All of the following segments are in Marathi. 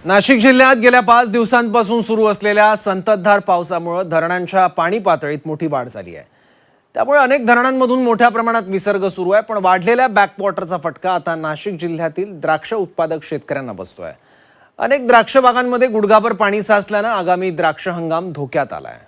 नाशिक जिल्ह्यात गेल्या 5 दिवसांपासून सुरू असलेल्या संततधार पावसामुळे धरणांच्या पाणी पातळीत मोठी वाढ झाली आहे। त्यामुळे अनेक धरणांमधून मोठ्या प्रमाणात विसर्ग सुरू आहे, पण वाढलेल्या बॅकवॉटरचा फटका आता नाशिक जिल्ह्यातील द्राक्ष उत्पादक शेतकऱ्यांना बसतोय। अनेक द्राक्ष बागांमध्ये गुडघाभर पाणी साचल्याने आगामी द्राक्ष हंगाम धोक्यात आलाय।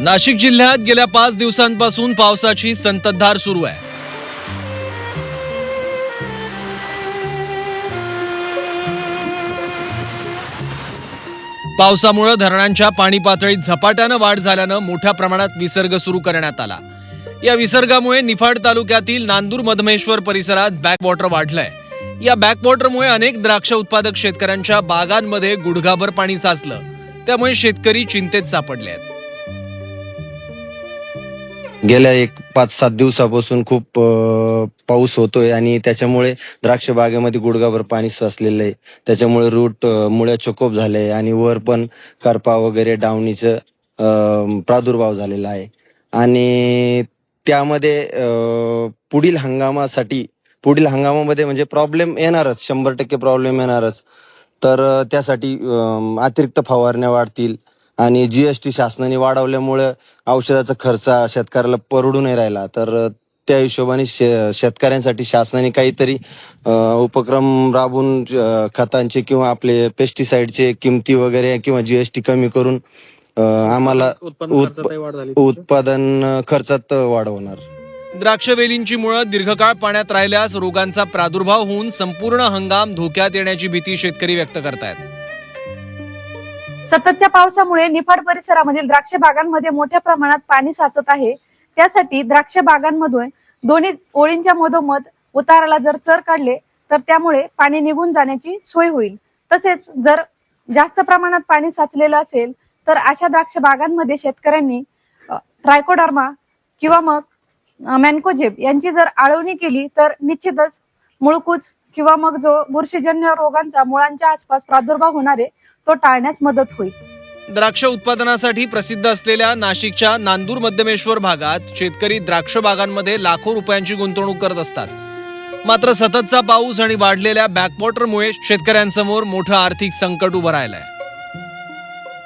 नाशिक जिल्ह्यात गेल्या 5 दिवसांपासून पावसाची संततधार सुरू आहे। पावसामुळे धरणांच्या पाणी पातळीत झपाट्याने वाढ झाल्याने मोठ्या प्रमाणात विसर्ग सुरू करण्यात आला। या विसर्गामुळे निफाड तालुक्यातील नांदूर मधमेश्वर परिसरात बॅकवॉटर वाढलंय। या बॅकवॉटरमुळे अनेक द्राक्ष उत्पादक शेतकऱ्यांच्या बागांमध्ये गुडघाभर पाणी साचलं, त्यामुळे शेतकरी चिंतेत सापडले आहेत। गेल्या 5-7 दिवसापासून खूप पाऊस होतोय आणि त्याच्यामुळे द्राक्ष बागेमध्ये गुडघाभर पाणी साचलेलं आहे। त्याच्यामुळे रूट मुळ्या चोकोप झाले आणि वर पण करपा वगैरे डावणीचं प्रादुर्भाव झालेला आहे आणि त्यामध्ये पुढील हंगामामध्ये म्हणजे प्रॉब्लेम येणारच, 100% प्रॉब्लेम येणारच। तर त्यासाठी अतिरिक्त फवारण्या वाढतील आणि जीएसटी शासनाने वाढवल्यामुळे औषधाचा खर्च शेतकऱ्याला परवडू नाही राहिला। तर त्या हिशोबाने शेतकऱ्यांसाठी शासनाने काहीतरी उपक्रम राबवून खतांचे किंवा आपले पेस्टिसाइडचे किमती वगैरे किंवा जीएसटी कमी करून आम्हाला उत्पादन खर्चात वाढ होणार। द्राक्ष वेलींची मुळं दीर्घकाळ पाण्यात राहिल्यास रोगांचा प्रादुर्भाव होऊन संपूर्ण हंगाम धोक्यात येण्याची भीती शेतकरी व्यक्त करतायत। सततच्या पावसामुळे निफाड परिसरामधील द्राक्ष बागांमध्ये मोठ्या प्रमाणात पाणी साचत आहे। त्यासाठी द्राक्ष बागांमधून दोन्ही ओळींच्या मधोमध उताराला जर चर काढले तर त्यामुळे पाणी निघून जाण्याची सोय होईल। तसेच जर जास्त प्रमाणात पाणी साचलेलं असेल तर अशा द्राक्ष बागांमध्ये शेतकऱ्यांनी ट्रायकोडर्मा किंवा मग मॅन्कोजेब यांची जर आळवणी केली तर निश्चितच मुळकूच किंवा मग जो बुरशीजन्य रोगांचा मुळांच्या आसपास प्रादुर्भाव होणार आहे तो टाळण्यास मदत होईल। द्राक्ष उत्पादनासाठी प्रसिद्ध असलेल्या नाशिकच्या नांदूर मध्यमेश्वर भागात शेतकरी द्राक्ष बागांमध्ये लाखो रुपयांची गुंतवणूक करत असतात। मात्र सततचा पाऊस आणि वाढलेल्या बॅकवॉटरमुळे शेतकऱ्यांसमोर मोठं आर्थिक संकट उभं राहिलंय।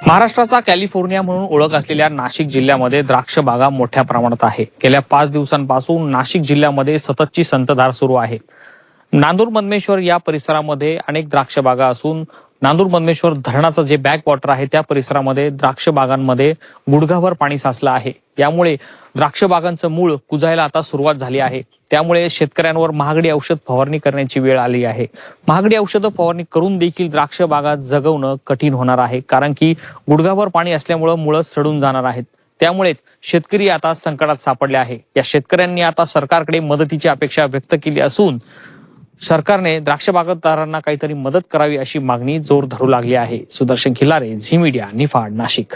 महाराष्ट्राचा कॅलिफोर्निया म्हणून ओळख असलेल्या नाशिक जिल्ह्यामध्ये द्राक्ष बागा मोठ्या प्रमाणात आहे। गेल्या 5 दिवसांपासून नाशिक जिल्ह्यामध्ये सततची संततधार सुरू आहे। नांदूर मधमेश्वर या परिसरामध्ये अनेक द्राक्ष बागा असून नांदूर मधमेश्वर धरणाचं जे बॅक वॉटर आहे त्या परिसरामध्ये द्राक्ष बागांमध्ये गुडघाभर पाणी साचलं आहे। यामुळे द्राक्ष बागांचं मूळ कुजायला आता सुरुवात झाली आहे। त्यामुळे शेतकऱ्यांवर महागडी औषध फवारणी करण्याची वेळ आली आहे। महागडी औषध फवारणी करून देखील द्राक्ष बागा जगवणं कठीण होणार आहे, कारण की गुडघाभर पाणी असल्यामुळे मुळं सडून जाणार आहेत। त्यामुळेच शेतकरी आता संकटात सापडले आहे। या शेतकऱ्यांनी आता सरकारकडे मदतीची अपेक्षा व्यक्त केली असून सरकारने द्राक्ष बागायतदारांना काहीतरी मदत करावी अशी मागणी जोर धरू लागली आहे। सुदर्शन खिलारे, झी मीडिया, निफाड, नाशिक।